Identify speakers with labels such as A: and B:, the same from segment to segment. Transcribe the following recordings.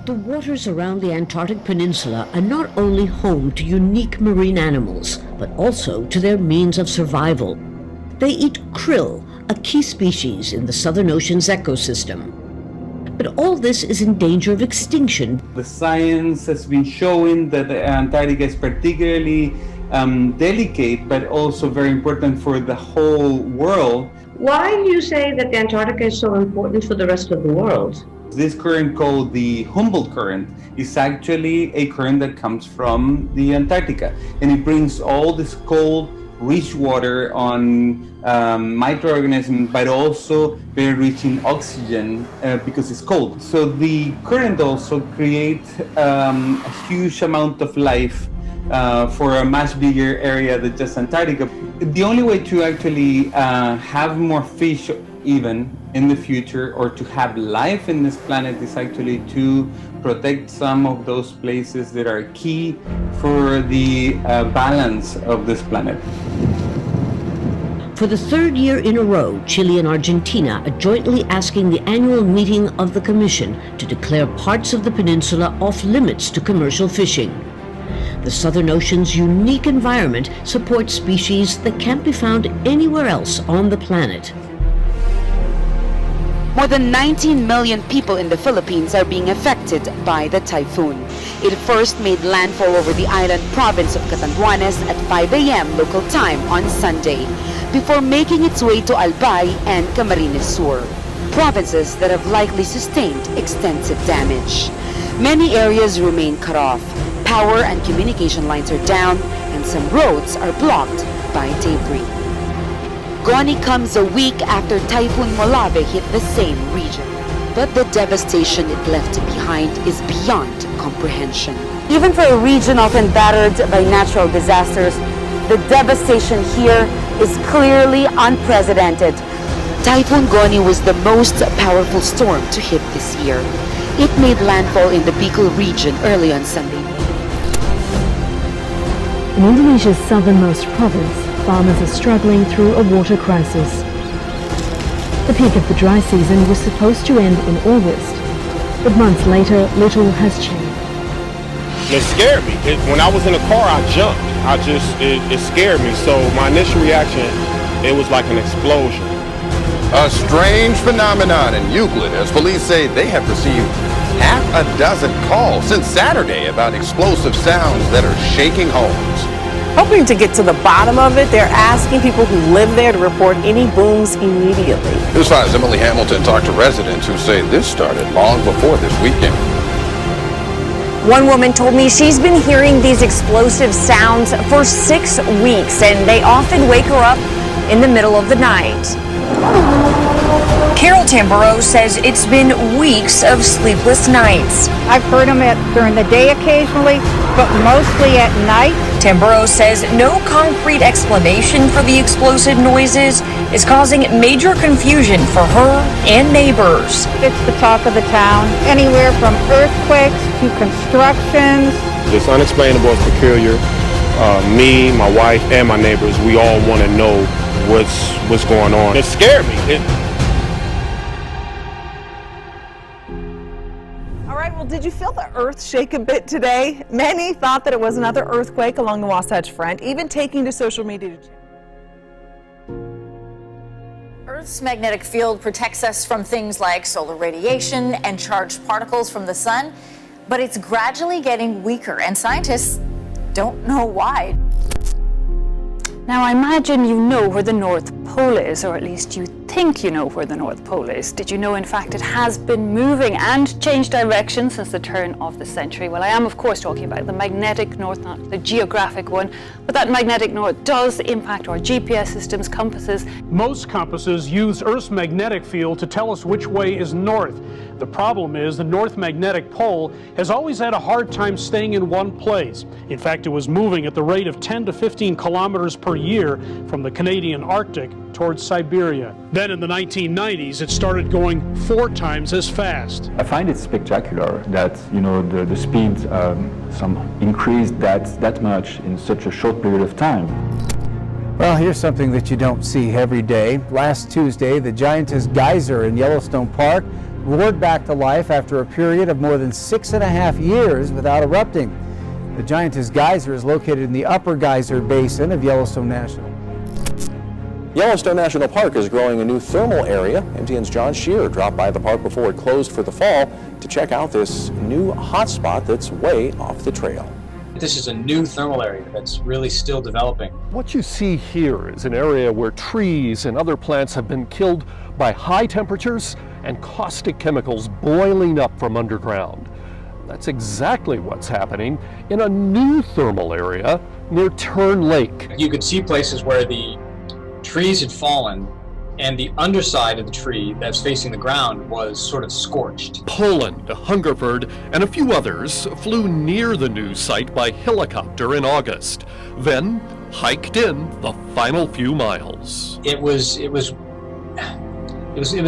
A: The waters around the Antarctic Peninsula are not only home to unique marine animals, but also to their means of survival. They eat krill, a key species in the Southern Ocean's ecosystem. But all this is in danger of extinction.
B: The science has been showing that Antarctica is particularly delicate, but also very important for the whole world.
C: Why do you say that the Antarctica is so important for the rest of the world?
B: This current called the Humboldt current is actually a current that comes from the Antarctica, and it brings all this cold, rich water on microorganisms, but also very rich in oxygen because it's cold. So the current also creates a huge amount of life for a much bigger area than just Antarctica. The only way to actually have more fish even in the future, or to have life in this planet, is actually to protect some of those places that are key for the balance of this planet.
A: For the third year in a row, Chile and Argentina are jointly asking the annual meeting of the Commission to declare parts of the peninsula off limits to commercial fishing. The Southern Ocean's unique environment supports species that can't be found anywhere else on the planet.
D: More than 19 million people in the Philippines are being affected by the typhoon. It first made landfall over the island province of Catanduanes at 5 a.m. local time on Sunday, before making its way to Albay and Camarines Sur, provinces that have likely sustained extensive damage. Many areas remain cut off. Power and communication lines are down, and some roads are blocked by debris. Goni comes a week after Typhoon Molave hit the same region. But the devastation it left behind is beyond comprehension. Even for a region often battered by natural disasters, the devastation here is clearly unprecedented. Typhoon Goni was the most powerful storm to hit this year. It made landfall in the Bicol region early on Sunday.
E: In Indonesia's southernmost province, farmers are struggling through a water crisis. The peak of the dry season was supposed to end in August, but months later, little has changed.
F: It scared me. When I was in the car, I jumped. It scared me. So my initial reaction, it was like an explosion.
G: A strange phenomenon in Euclid, as police say they have received half a dozen calls since Saturday about explosive sounds that are shaking homes.
H: Hoping to get to the bottom of it, they're asking people who live there to report any booms immediately.
G: News 5's Emily Hamilton talked to residents who say this started long before this weekend.
I: One woman told me she's been hearing these explosive sounds for 6 weeks, and they often wake her up in the middle of the night. Carol Tamburo says it's been weeks of sleepless nights.
J: I've heard them during the day occasionally, but mostly at night.
I: Tamburo says no concrete explanation for the explosive noises is causing major confusion for her and neighbors.
J: It's the talk of the town, anywhere from earthquakes to constructions.
F: It's unexplainable, it's peculiar. Me, my wife, and my neighbors, we all want to know what's going on. It scared me.
H: Did you feel the earth shake a bit today? Many thought that it was another earthquake along the Wasatch Front, even taking to social media to check.
K: Earth's magnetic field protects us from things like solar radiation and charged particles from the sun, but it's gradually getting weaker, and scientists don't know why.
L: Now, I imagine you know where the North Pole is, or at least you think you know where the North Pole is. Did you know, in fact, it has been moving and changed direction since the turn of the century? Well, I am, of course, talking about the magnetic north, not the geographic one, but that magnetic north does impact our GPS systems, compasses.
M: Most compasses use Earth's magnetic field to tell us which way is north. The problem is the North Magnetic Pole has always had a hard time staying in one place. In fact, it was moving at the rate of 10 to 15 kilometers per year from the Canadian Arctic towards Siberia. Then in the 1990s, it started going 4 times as fast.
N: I find it spectacular that, the speed increased that much in such a short period of time.
O: Well, here's something that you don't see every day. Last Tuesday, the Giantess Geyser in Yellowstone Park roared back to life after a period of more than 6.5 years without erupting. The giantess geyser is located in the upper geyser basin of Yellowstone National.
P: Yellowstone National Park is growing a new thermal area. MTN's John Shearer dropped by the park before it closed for the fall to check out this new hotspot that's way off the trail.
Q: This is a new thermal area that's really still developing.
R: What you see here is an area where trees and other plants have been killed by high temperatures and caustic chemicals boiling up from underground. That's exactly what's happening in a new thermal area near Turn Lake.
Q: You could see places where the trees had fallen and the underside of the tree that's facing the ground was sort of scorched.
R: Poland, Hungerford, and a few others flew near the new site by helicopter in August, then hiked in the final few miles.
Q: It was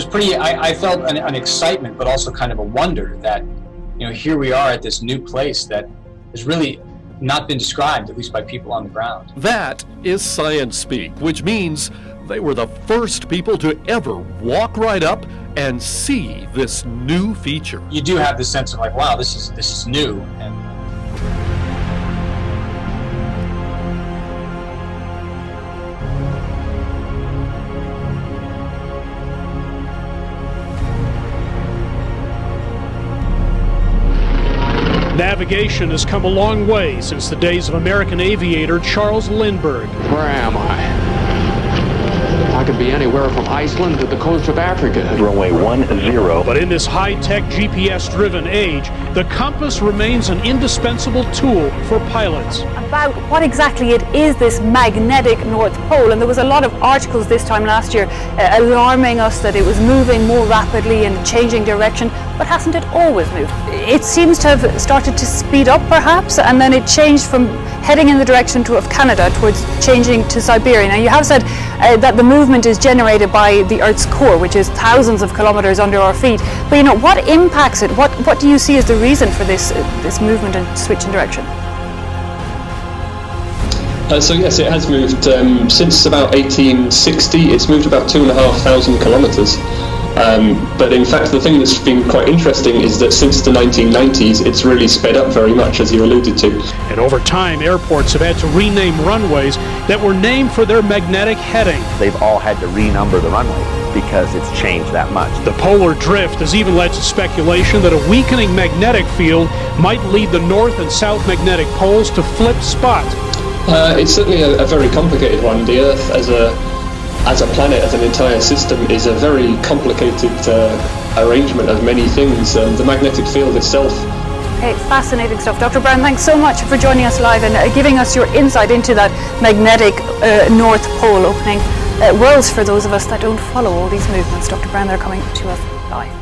Q: pretty, I felt an excitement, but also kind of a wonder that, here we are at this new place that has really not been described, at least by people on the ground.
R: That is science speak, which means they were the first people to ever walk right up and see this new feature.
Q: You do have this sense of like, wow, this is new. And
M: navigation has come a long way since the days of American aviator Charles Lindbergh.
S: Where am I? I could be anywhere from Iceland to the coast of Africa.
M: Runway 10. But in this high-tech GPS-driven age, the compass remains an indispensable tool for pilots.
L: About what exactly it is, this magnetic North Pole, and there was a lot of articles this time last year alarming us that it was moving more rapidly and changing direction, but hasn't it always moved? It seems to have started to speed up perhaps, and then it changed from heading in the direction of Canada towards changing to Siberia. Now you have said that the movement is generated by the Earth's core, which is thousands of kilometers under our feet. But what impacts it? What do you see as the reason for this movement and switch in direction?
T: So yes, it has moved since about 1860. It's moved about 2,500 kilometers. But in fact, the thing that's been quite interesting is that since the 1990s, it's really sped up very much, as you alluded to.
M: And over time, airports have had to rename runways that were named for their magnetic heading.
U: They've all had to renumber the runway because it's changed that much.
M: The polar drift has even led to speculation that a weakening magnetic field might lead the north and south magnetic poles to flip spot.
T: It's certainly a very complicated one. The Earth as a planet, as an entire system, is a very complicated arrangement of many things. The magnetic field itself.
L: Okay, fascinating stuff. Dr. Brown, thanks so much for joining us live and giving us your insight into that magnetic North Pole, opening worlds for those of us that don't follow all these movements. Dr. Brown, they're coming to us live.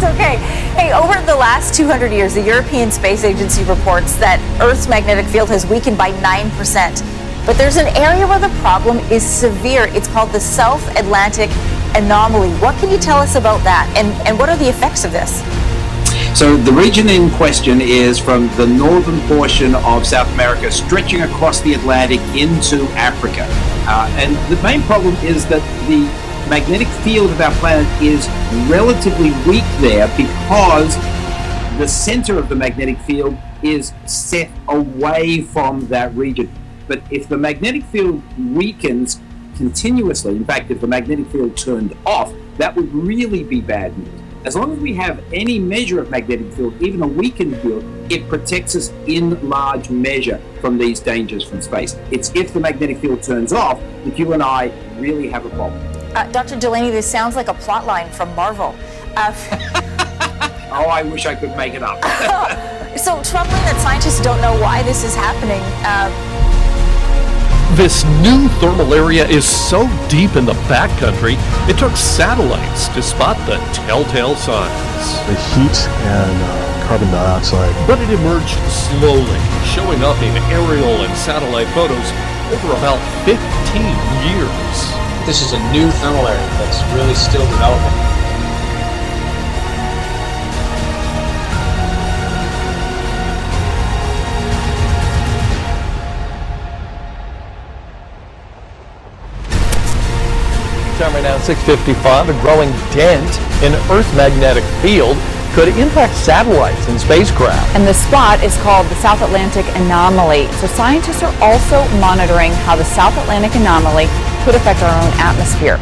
K: Okay. Hey, over the last 200 years, the European Space Agency reports that Earth's magnetic field has weakened by 9%. But there's an area where the problem is severe. It's called the South Atlantic Anomaly. What can you tell us about that? And what are the effects of this?
C: So the region in question is from the northern portion of South America, stretching across the Atlantic into Africa. And the main problem is that the magnetic field of our planet is relatively weak there because the center of the magnetic field is set away from that region. But if the magnetic field weakens continuously, in fact, if the magnetic field turned off, that would really be bad news. As long as we have any measure of magnetic field, even a weakened field, it protects us in large measure from these dangers from space. It's if the magnetic field turns off that you and I really have a problem.
K: Dr. Delaney, this sounds like a plot line from Marvel.
C: Oh, I wish I could make it up.
K: So troubling that scientists don't know why this is happening.
R: This new thermal area is so deep in the backcountry, it took satellites to spot the telltale signs.
V: The heat and carbon dioxide.
R: But it emerged slowly, showing up in aerial and satellite photos over about 15 years.
Q: This is a new thermal area that's really still developing.
R: Time right now, 6:55. A growing dent in Earth's magnetic field could impact satellites and spacecraft.
I: And the spot is called the South Atlantic Anomaly. So scientists are also monitoring how the South Atlantic Anomaly could affect our own atmosphere.